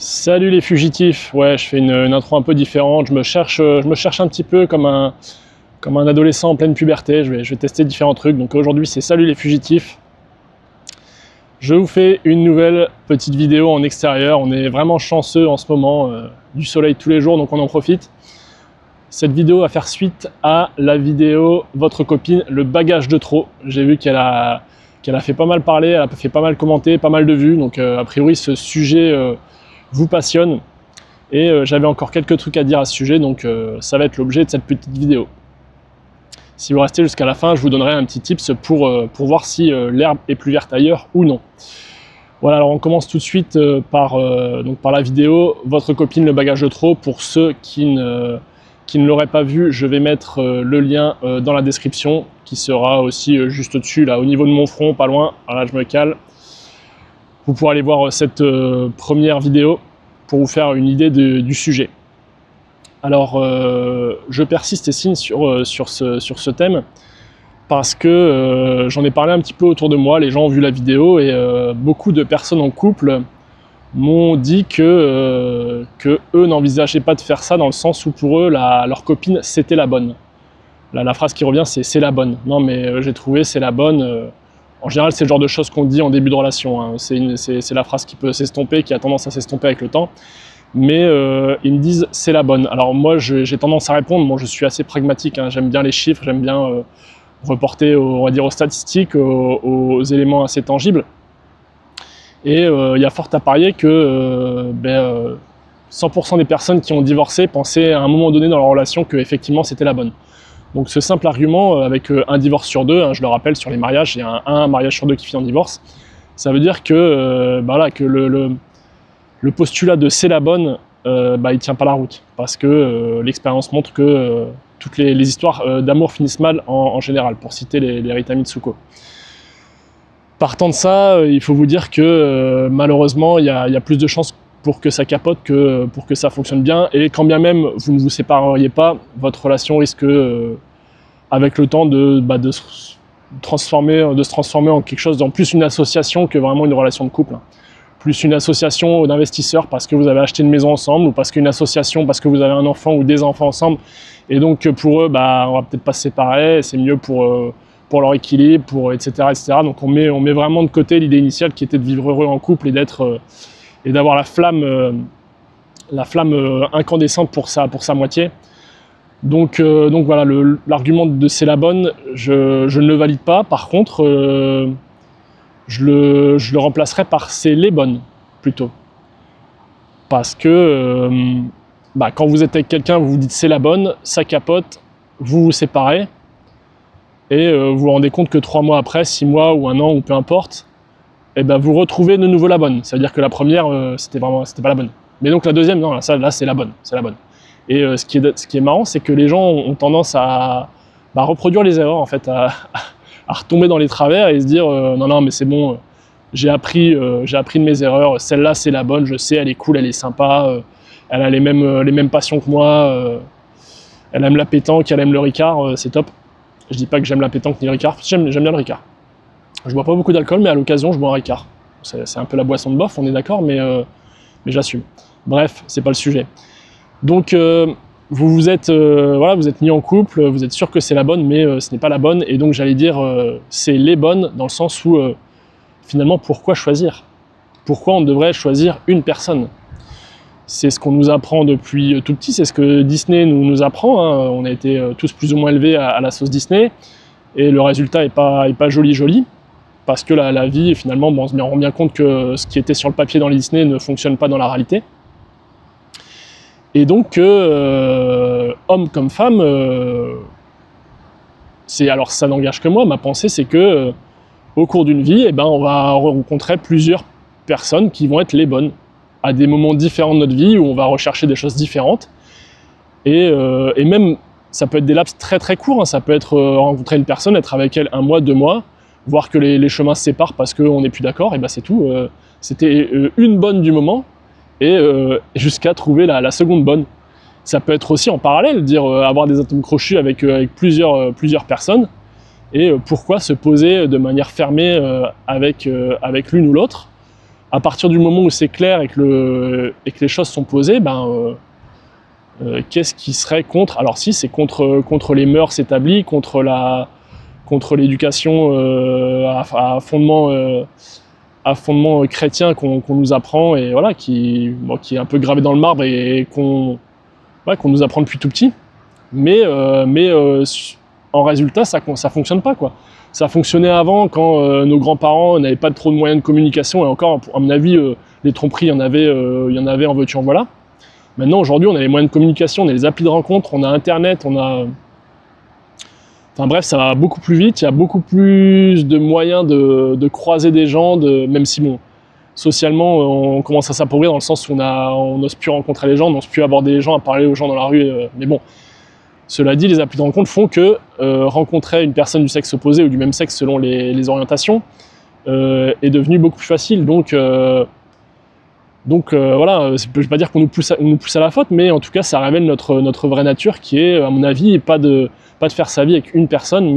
Salut les fugitifs, ouais je fais une intro un peu différente, je me cherche un petit peu comme un adolescent en pleine puberté, je vais tester différents trucs, donc aujourd'hui c'est salut les fugitifs. Je vous fais une nouvelle petite vidéo en extérieur, on est vraiment chanceux en ce moment, du soleil tous les jours donc on en profite. Cette vidéo va faire suite à la vidéo votre copine le bagage de trop, j'ai vu qu'elle a fait pas mal parler, elle a fait pas mal commenter, pas mal de vues, donc a priori ce sujet vous passionne et j'avais encore quelques trucs à dire à ce sujet, donc ça va être l'objet de cette petite vidéo. Si vous restez jusqu'à la fin, je vous donnerai un petit tips pour voir si l'herbe est plus verte ailleurs ou non. Voilà, alors on commence tout de suite par la vidéo votre copine le bagage de trop. Pour ceux qui ne l'auraient pas vu, je vais mettre le lien dans la description, qui sera aussi juste au-dessus, là au niveau de mon front, pas loin. Voilà, je me cale. Vous pourrez aller voir cette première vidéo pour vous faire une idée du sujet. Alors, je persiste et signe sur ce thème parce que j'en ai parlé un petit peu autour de moi, les gens ont vu la vidéo et beaucoup de personnes en couple m'ont dit que eux n'envisageaient pas de faire ça dans le sens où pour eux, leur copine, c'était la bonne. La phrase qui revient, c'est la bonne. Non mais j'ai trouvé, c'est la bonne. En général, c'est le genre de choses qu'on dit en début de relation. Hein. C'est la phrase qui peut s'estomper, qui a tendance à s'estomper avec le temps. Mais ils me disent c'est la bonne. Alors moi, j'ai tendance à répondre. Moi, je suis assez pragmatique. Hein. J'aime bien les chiffres, j'aime bien reporter, on va dire, aux statistiques, aux éléments assez tangibles. Et il y a fort à parier que 100% des personnes qui ont divorcé pensaient à un moment donné dans leur relation que effectivement c'était la bonne. Donc ce simple argument, avec un divorce sur deux, hein, je le rappelle sur les mariages, il y a un mariage sur deux qui finit en divorce, ça veut dire que, que le postulat de c'est la bonne, il tient pas la route, parce que l'expérience montre que toutes les histoires d'amour finissent mal en général, pour citer les Rita Mitsuko. Partant de ça, il faut vous dire que malheureusement, il y a plus de chances pour que ça capote que pour que ça fonctionne bien, et quand bien même vous ne vous sépareriez pas, votre relation risque avec le temps de se transformer en quelque chose, en plus une association que vraiment une relation de couple, hein. Plus une association d'investisseurs parce que vous avez acheté une maison ensemble, ou parce qu'une association parce que vous avez un enfant ou des enfants ensemble, et donc pour eux, on va peut-être pas se séparer, c'est mieux pour leur équilibre, etc., etc. Donc on met vraiment de côté l'idée initiale qui était de vivre heureux en couple et d'avoir la flamme incandescente pour sa moitié. Donc voilà, l'argument de c'est la bonne, je ne le valide pas. Par contre, je le remplacerai par c'est les bonnes, plutôt. Parce que quand vous êtes avec quelqu'un, vous vous dites c'est la bonne, ça capote, vous vous séparez, et vous vous rendez compte que 3 mois après, 6 mois ou 1 an, ou peu importe, vous retrouvez de nouveau la bonne. Ça veut dire que la première, c'était pas la bonne. Mais donc la deuxième, non, là c'est la bonne, c'est la bonne. Et ce qui est marrant, c'est que les gens ont tendance à reproduire les erreurs, en fait, à retomber dans les travers et se dire non mais c'est bon, j'ai appris de mes erreurs, celle-là c'est la bonne, je sais, elle est cool, elle est sympa, elle a les mêmes passions que moi, elle aime la pétanque, elle aime le Ricard, c'est top. Je dis pas que j'aime la pétanque ni le Ricard, j'aime bien le Ricard. Je bois pas beaucoup d'alcool, mais à l'occasion je bois un Ricard. C'est un peu la boisson de bof, on est d'accord, mais j'assume. Bref, c'est pas le sujet. Donc vous êtes mis en couple, vous êtes sûr que c'est la bonne, mais ce n'est pas la bonne, et donc j'allais dire c'est les bonnes, dans le sens où finalement pourquoi choisir? Pourquoi on devrait choisir une personne? C'est ce qu'on nous apprend depuis tout petit, c'est ce que Disney nous apprend, hein. On a été tous plus ou moins élevés à la sauce Disney, et le résultat est pas joli, parce que la vie, finalement, on se rend bien compte que ce qui était sur le papier dans les Disney ne fonctionne pas dans la réalité. Et donc, homme comme femme, alors ça n'engage que moi, ma pensée c'est que au cours d'une vie, on va rencontrer plusieurs personnes qui vont être les bonnes, à des moments différents de notre vie, où on va rechercher des choses différentes, et même, ça peut être des laps très très courts, hein. Ça peut être rencontrer une personne, être avec elle 1 mois, 2 mois, voir que les chemins se séparent parce qu'on n'est plus d'accord, et c'est tout. C'était une bonne du moment, et jusqu'à trouver la seconde bonne. Ça peut être aussi en parallèle, avoir des atomes crochus avec plusieurs personnes, et pourquoi se poser de manière fermée avec l'une ou l'autre, À partir du moment où c'est clair et que les choses sont posées, qu'est-ce qui serait contre? Alors si, c'est contre les mœurs établies, contre l'éducation à fondement chrétien qu'on nous apprend, et voilà, qui est un peu gravé dans le marbre et qu'on nous apprend depuis tout petit. Mais en résultat, ça fonctionne pas, quoi. Ça fonctionnait avant, quand nos grands-parents n'avaient pas trop de moyens de communication, et encore, à mon avis, les tromperies, il y en avait en veux-tu en voilà. Maintenant, aujourd'hui, on a les moyens de communication, on a les applis de rencontre, on a Internet, Enfin bref, ça va beaucoup plus vite, il y a beaucoup plus de moyens de croiser des gens, même si, bon, socialement, on commence à s'appauvrir dans le sens où on n'ose plus rencontrer les gens, on n'ose plus aborder les gens, à parler aux gens dans la rue, mais bon. Cela dit, les applis de rencontre font que rencontrer une personne du sexe opposé ou du même sexe selon les orientations est devenu beaucoup plus facile. Donc voilà, je ne vais pas dire qu'on nous pousse à la faute, mais en tout cas, ça révèle notre vraie nature, qui est, à mon avis, pas de faire sa vie avec une personne,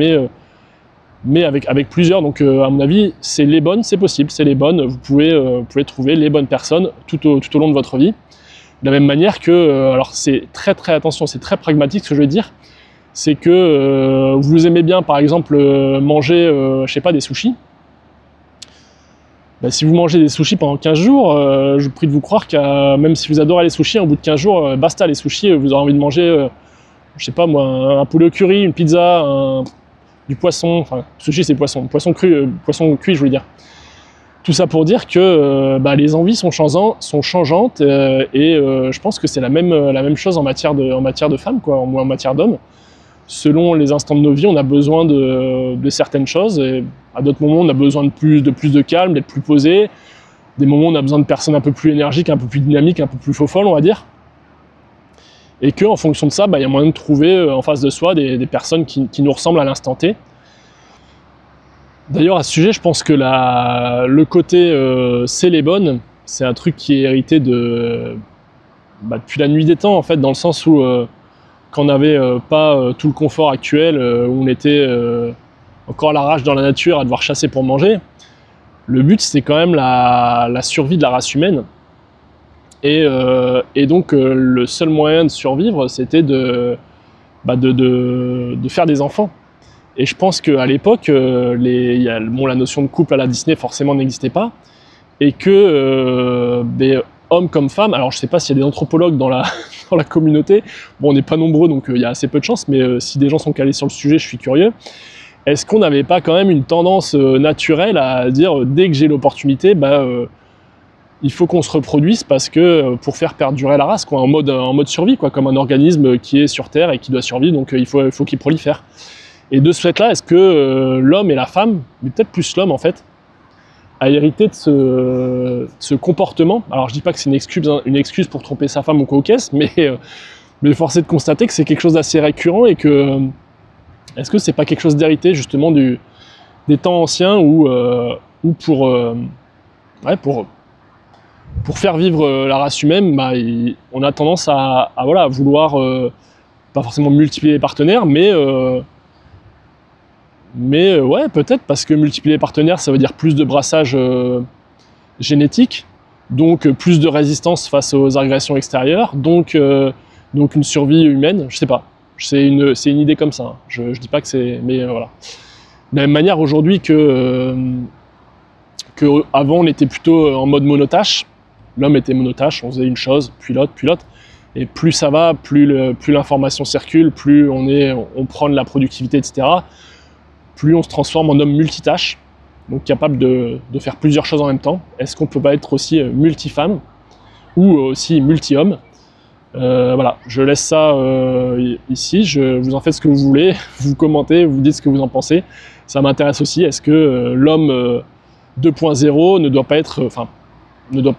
mais avec plusieurs. Donc à mon avis, c'est les bonnes, c'est possible, c'est les bonnes. Vous pouvez trouver les bonnes personnes tout au long de votre vie. De la même manière que, alors c'est attention, c'est très pragmatique ce que je vais dire, c'est que vous aimez bien par exemple manger, je sais pas, des sushis. Si vous mangez des sushis pendant 15 jours, je vous prie de vous croire que même si vous adorez les sushis, au bout de 15 jours, basta les sushis, vous aurez envie de manger, je sais pas moi, un poulet au curry, une pizza, du poisson, enfin sushi c'est poisson cru, poisson cuit je voulais dire. Tout ça pour dire que les envies sont changeantes, et je pense que c'est la même chose en matière de femmes, quoi, ou en matière d'hommes. Selon les instants de nos vies, on a besoin de certaines choses, et à d'autres moments, on a besoin de plus de calme, d'être plus posé. Des moments, on a besoin de personnes un peu plus énergiques, un peu plus dynamiques, un peu plus faux-folles, on va dire. Et qu'en fonction de ça, il y a moyen de trouver en face de soi des personnes qui nous ressemblent à l'instant T. D'ailleurs, à ce sujet, je pense que le côté c'est les bonnes, c'est un truc qui est hérité depuis la nuit des temps, en fait, dans le sens où quand on n'avait pas tout le confort actuel, où on était encore à l'arrache dans la nature, à devoir chasser pour manger, le but c'était quand même la survie de la race humaine. Et donc le seul moyen de survivre, c'était de faire des enfants. Et je pense qu'à l'époque, la notion de couple à la Disney forcément n'existait pas, et que hommes comme femmes, alors je sais pas s'il y a des anthropologues dans la communauté, bon on n'est pas nombreux donc il y a assez peu de chance, mais si des gens sont calés sur le sujet, je suis curieux. Est-ce qu'on n'avait pas quand même une tendance naturelle à dire dès que j'ai l'opportunité, il faut qu'on se reproduise, parce que pour faire perdurer la race, quoi, en mode survie, quoi, comme un organisme qui est sur Terre et qui doit survivre, donc il faut qu'il prolifère. Et de ce fait-là, est-ce que l'homme et la femme, mais peut-être plus l'homme en fait, a hérité de ce comportement? Alors je dis pas que c'est une excuse pour tromper sa femme ou quoi, mais force est de constater que c'est quelque chose d'assez récurrent, et que est-ce que c'est pas quelque chose d'hérité justement des temps anciens où pour faire vivre la race humaine, on a tendance à vouloir pas forcément multiplier les partenaires, mais ouais, peut-être, parce que multiplier les partenaires, ça veut dire plus de brassage génétique, donc plus de résistance face aux agressions extérieures, donc une survie humaine, je sais pas. C'est une idée comme ça, hein. Je dis pas que c'est... mais voilà. De la même manière aujourd'hui que avant on était plutôt en mode monotâche, l'homme était monotâche, on faisait une chose, puis l'autre, et plus ça va, plus l'information circule, plus on prend de la productivité, etc., plus on se transforme en homme multitâche, donc capable de faire plusieurs choses en même temps. Est-ce qu'on ne peut pas être aussi multifemme, ou aussi multi-homme? Voilà, je laisse ça ici, vous en faites ce que vous voulez, vous commentez, vous dites ce que vous en pensez. Ça m'intéresse aussi, est-ce que l'homme 2.0 ne doit pas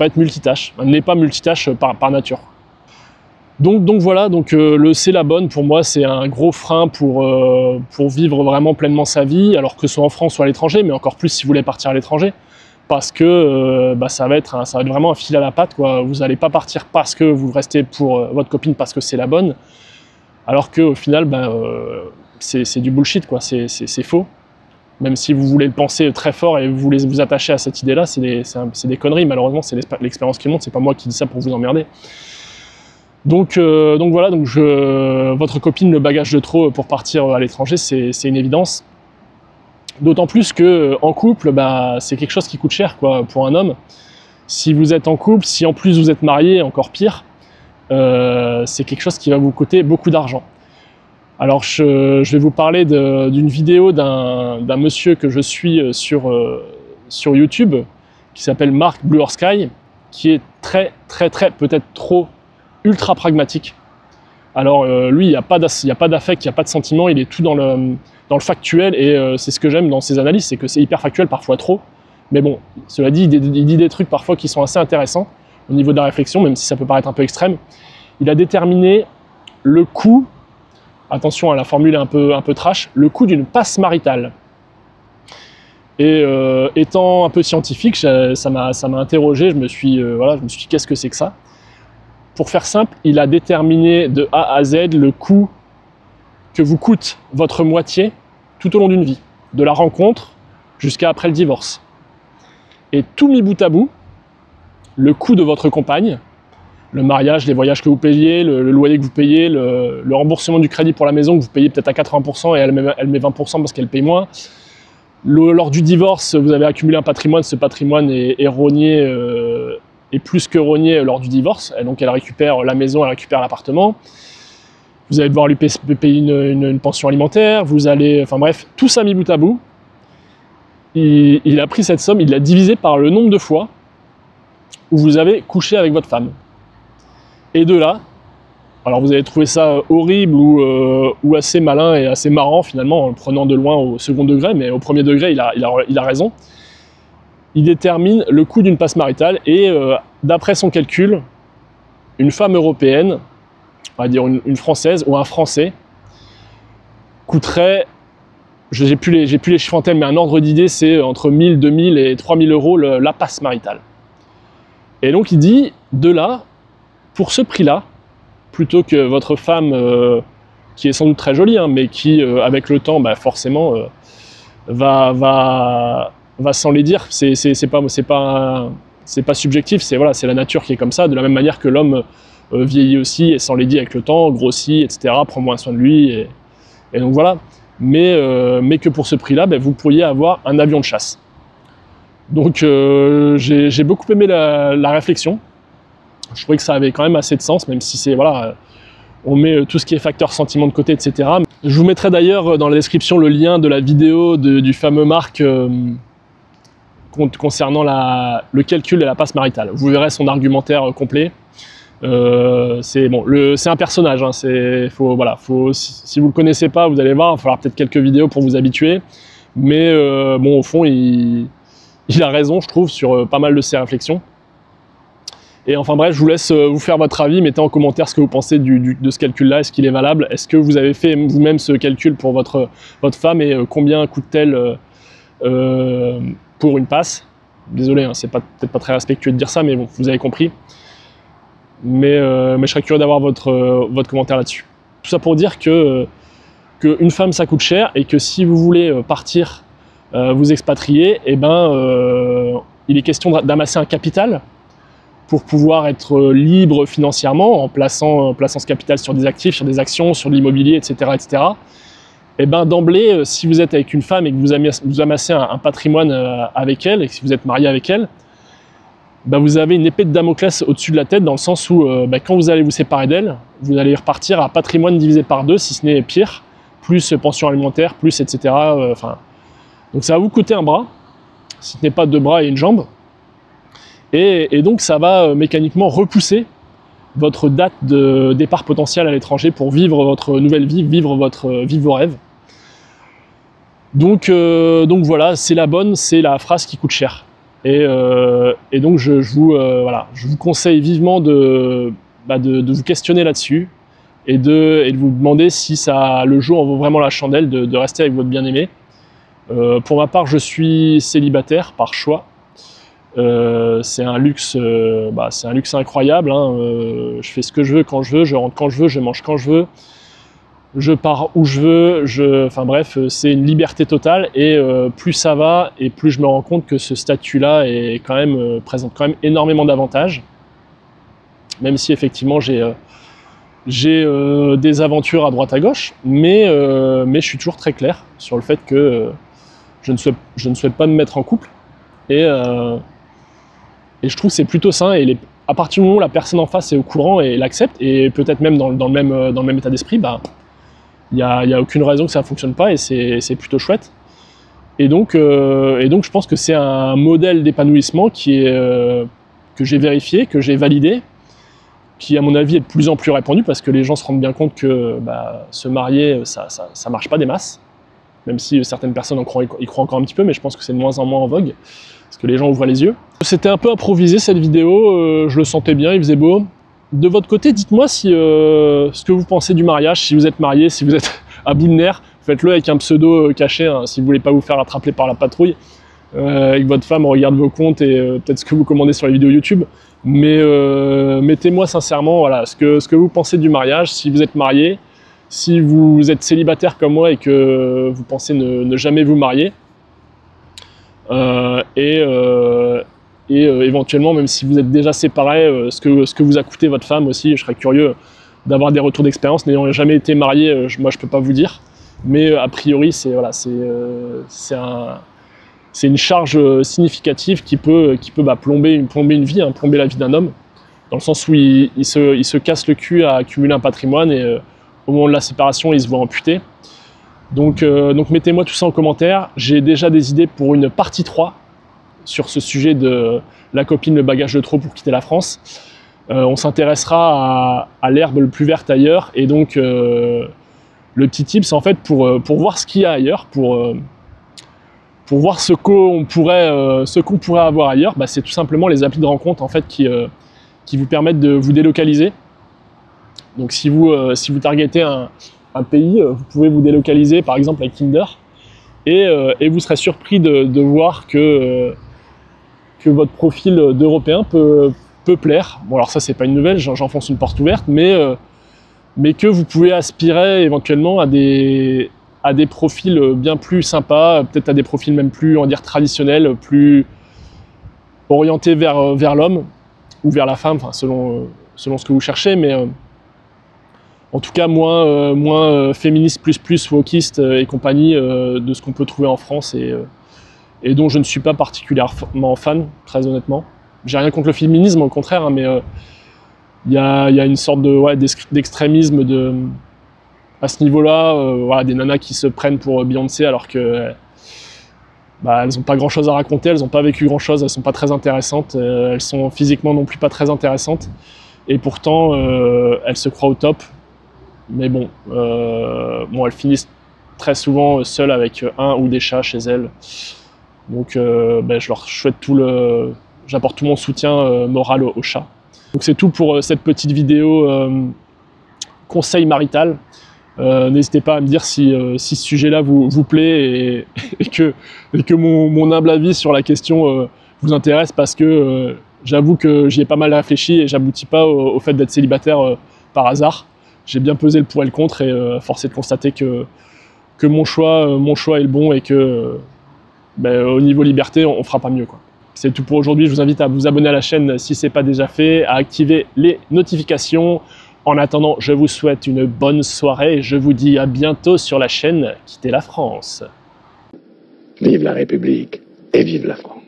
être multitâche, n'est pas multitâche par nature. Donc voilà, c'est la bonne, pour moi c'est un gros frein pour vivre vraiment pleinement sa vie, alors que ce soit en France ou à l'étranger, mais encore plus si vous voulez partir à l'étranger, parce que ça va être vraiment un fil à la patte, quoi. Vous n'allez pas partir parce que vous restez pour votre copine parce que c'est la bonne, alors qu'au final c'est du bullshit, quoi. C'est faux. Même si vous voulez le penser très fort et vous voulez vous attacher à cette idée-là, c'est des conneries, malheureusement, c'est l'expérience qui montre, c'est pas moi qui dis ça pour vous emmerder. Donc voilà, votre copine, le bagage de trop pour partir à l'étranger, c'est une évidence. D'autant plus qu'en couple, bah, c'est quelque chose qui coûte cher quoi, pour un homme. Si vous êtes en couple, si en plus vous êtes marié, encore pire, c'est quelque chose qui va vous coûter beaucoup d'argent. Alors je vais vous parler d'une vidéo d'un monsieur que je suis sur YouTube, qui s'appelle Mark Blue Sky, qui est très peut-être trop ultra pragmatique. Alors lui, il n'y a pas d'affect, il n'y a pas de sentiment, il est tout dans le factuel, et c'est ce que j'aime dans ses analyses, c'est que c'est hyper factuel, parfois trop. Mais bon, cela dit, il dit des trucs parfois qui sont assez intéressants au niveau de la réflexion, même si ça peut paraître un peu extrême. Il a déterminé le coût, attention à la formule un peu trash, le coût d'une passe maritale. Et étant un peu scientifique, ça m'a interrogé, je me suis dit qu'est-ce que c'est que ça? Pour faire simple, il a déterminé de A à Z le coût que vous coûte votre moitié tout au long d'une vie, de la rencontre jusqu'à après le divorce. Et tout mis bout à bout, le coût de votre compagne, le mariage, les voyages que vous payez, le loyer que vous payez, le remboursement du crédit pour la maison que vous payez peut-être à 80% et elle met 20% parce qu'elle paye moins. Lors du divorce, vous avez accumulé un patrimoine, ce patrimoine est rogné, est plus que rogné lors du divorce, et donc elle récupère la maison, elle récupère l'appartement. Vous allez devoir lui payer une pension alimentaire, vous allez, enfin bref, tout ça mis bout à bout. Il a pris cette somme, il l'a divisée par le nombre de fois où vous avez couché avec votre femme. Et de là, alors vous allez trouver ça horrible ou assez malin et assez marrant finalement en le prenant de loin au second degré, mais au premier degré il a raison. Il détermine le coût d'une passe maritale et d'après son calcul, une femme européenne, on va dire une Française ou un Français, coûterait, j'ai plus les chiffres en tête, mais un ordre d'idée, c'est entre 1000, 2000 et 3000 euros la passe maritale. Et donc il dit, de là, pour ce prix-là, plutôt que votre femme, qui est sans doute très jolie, hein, mais qui, avec le temps, bah, forcément, va s'enlaidir, c'est pas subjectif, c'est voilà, la nature qui est comme ça, de la même manière que l'homme vieillit aussi et s'enlaidit avec le temps, grossit, etc., prend moins soin de lui, et donc voilà. Mais que pour ce prix-là, ben, vous pourriez avoir un avion de chasse. Donc j'ai beaucoup aimé la réflexion. Je trouvais que ça avait quand même assez de sens, même si c'est, voilà, on met tout ce qui est facteur sentiment de côté, etc. Je vous mettrai d'ailleurs dans la description le lien de la vidéo du fameux Marc concernant le calcul et la passe maritale. Vous verrez son argumentaire complet. C'est un personnage, hein, voilà, si vous le connaissez pas, vous allez voir, il va falloir peut-être quelques vidéos pour vous habituer, mais bon, au fond, il a raison, je trouve, sur pas mal de ses réflexions. Et enfin bref, je vous laisse vous faire votre avis, mettez en commentaire ce que vous pensez de ce calcul-là, est-ce qu'il est valable, est-ce que vous avez fait vous-même ce calcul pour votre femme, et combien coûte-t-elle pour une passe? Désolé, hein, c'est peut-être pas très respectueux de dire ça, mais bon, vous avez compris. Mais je serais curieux d'avoir votre commentaire là-dessus. Tout ça pour dire qu'une femme ça coûte cher, et que si vous voulez partir vous expatrier, eh ben, il est question d'amasser un capital pour pouvoir être libre financièrement en plaçant ce capital sur des actifs, sur des actions, sur de l'immobilier, etc., etc. Et ben d'emblée, si vous êtes avec une femme et que vous amassez un patrimoine avec elle, et que si vous êtes marié avec elle, ben vous avez une épée de Damoclès au-dessus de la tête, dans le sens où quand vous allez vous séparer d'elle, vous allez repartir à patrimoine divisé par 2, si ce n'est pire, plus pension alimentaire, plus etc. Donc ça va vous coûter un bras, si ce n'est pas 2 bras et une jambe. Et donc ça va mécaniquement repousser votre date de départ potentiel à l'étranger pour vivre votre nouvelle vie, vivre vos rêves. Donc voilà, c'est la phrase qui coûte cher. Et donc je vous conseille vivement de vous questionner là-dessus et de vous demander si le jeu en vaut vraiment la chandelle de rester avec votre bien-aimé. Pour ma part, je suis célibataire par choix. C'est un luxe incroyable, hein. Je fais ce que je veux quand je veux, je rentre quand je veux, je mange quand je veux. je pars où je veux, enfin bref, c'est une liberté totale et plus ça va et plus je me rends compte que ce statut-là est quand même, présente quand même énormément d'avantages, même si effectivement j'ai des aventures à droite à gauche, mais je suis toujours très clair sur le fait que je ne souhaite pas me mettre en couple et je trouve que c'est plutôt sain et à partir du moment où la personne en face est au courant et l'accepte et peut-être même dans le même état d'esprit, bah, il n'y a aucune raison que ça ne fonctionne pas et c'est plutôt chouette. Et donc je pense que c'est un modèle d'épanouissement que j'ai vérifié, que j'ai validé, qui à mon avis est de plus en plus répandu parce que les gens se rendent bien compte que bah, se marier, ça marche pas des masses. Même si certaines personnes y croient encore un petit peu, mais je pense que c'est de moins en moins en vogue, parce que les gens ouvrent les yeux. C'était un peu improvisé cette vidéo, je le sentais bien, il faisait beau. De votre côté, dites-moi ce que vous pensez du mariage, si vous êtes marié, si vous êtes à bout de nerfs, faites-le avec un pseudo caché, hein, si vous voulez pas vous faire attraper par la patrouille, et que votre femme regarde vos comptes et peut-être ce que vous commandez sur les vidéos YouTube. Mais mettez-moi sincèrement voilà, ce que vous pensez du mariage, si vous êtes marié, si vous êtes célibataire comme moi et que vous pensez ne jamais vous marier, éventuellement, même si vous êtes déjà séparés, ce que vous a coûté votre femme aussi, je serais curieux d'avoir des retours d'expérience. N'ayant jamais été marié, moi je peux pas vous dire, mais a priori c'est voilà, c'est une charge significative qui peut plomber une vie, hein, plomber la vie d'un homme, dans le sens où il se casse le cul à accumuler un patrimoine et au moment de la séparation, il se voit amputé. Donc mettez-moi tout ça en commentaire. J'ai déjà des idées pour une partie 3 sur ce sujet de la copine, le bagage de trop pour quitter la France. On s'intéressera à l'herbe le plus verte ailleurs et donc le petit tip, c'est en fait pour voir ce qu'il y a ailleurs, pour voir ce qu'on pourrait avoir ailleurs, bah, c'est tout simplement les applis de rencontre en fait, qui vous permettent de vous délocaliser. Donc si vous targetez un pays, vous pouvez vous délocaliser par exemple avec Tinder et vous serez surpris de voir que votre profil d'Européen peut plaire. Bon alors ça c'est pas une nouvelle, j'enfonce une porte ouverte, mais que vous pouvez aspirer éventuellement à des profils bien plus sympas, peut-être à des profils même plus, on va dire, traditionnels, plus orientés vers l'homme ou vers la femme, enfin, selon ce que vous cherchez, mais en tout cas moins féministe plus wokiste et compagnie de ce qu'on peut trouver en France et dont je ne suis pas particulièrement fan, très honnêtement. J'ai rien contre le féminisme, au contraire, hein, mais il y a une sorte d'extrémisme à ce niveau-là, voilà, des nanas qui se prennent pour Beyoncé alors que elles n'ont pas grand-chose à raconter, elles n'ont pas vécu grand-chose, elles ne sont pas très intéressantes, elles sont physiquement non plus pas très intéressantes, et pourtant elles se croient au top. Mais bon, elles finissent très souvent seules avec un ou des chats chez elles. Donc je leur souhaite j'apporte tout mon soutien moral aux chats. Donc c'est tout pour cette petite vidéo conseil marital. N'hésitez pas à me dire si ce sujet-là vous plaît et que mon humble avis sur la question vous intéresse, parce que j'avoue que j'y ai pas mal réfléchi et j'aboutis pas au fait d'être célibataire par hasard. J'ai bien pesé le pour et le contre et force est de constater que mon choix est le bon et que au niveau liberté, on fera pas mieux, quoi. C'est tout pour aujourd'hui. Je vous invite à vous abonner à la chaîne si ce n'est pas déjà fait, à activer les notifications. En attendant, je vous souhaite une bonne soirée et je vous dis à bientôt sur la chaîne Quitter la France. Vive la République et vive la France.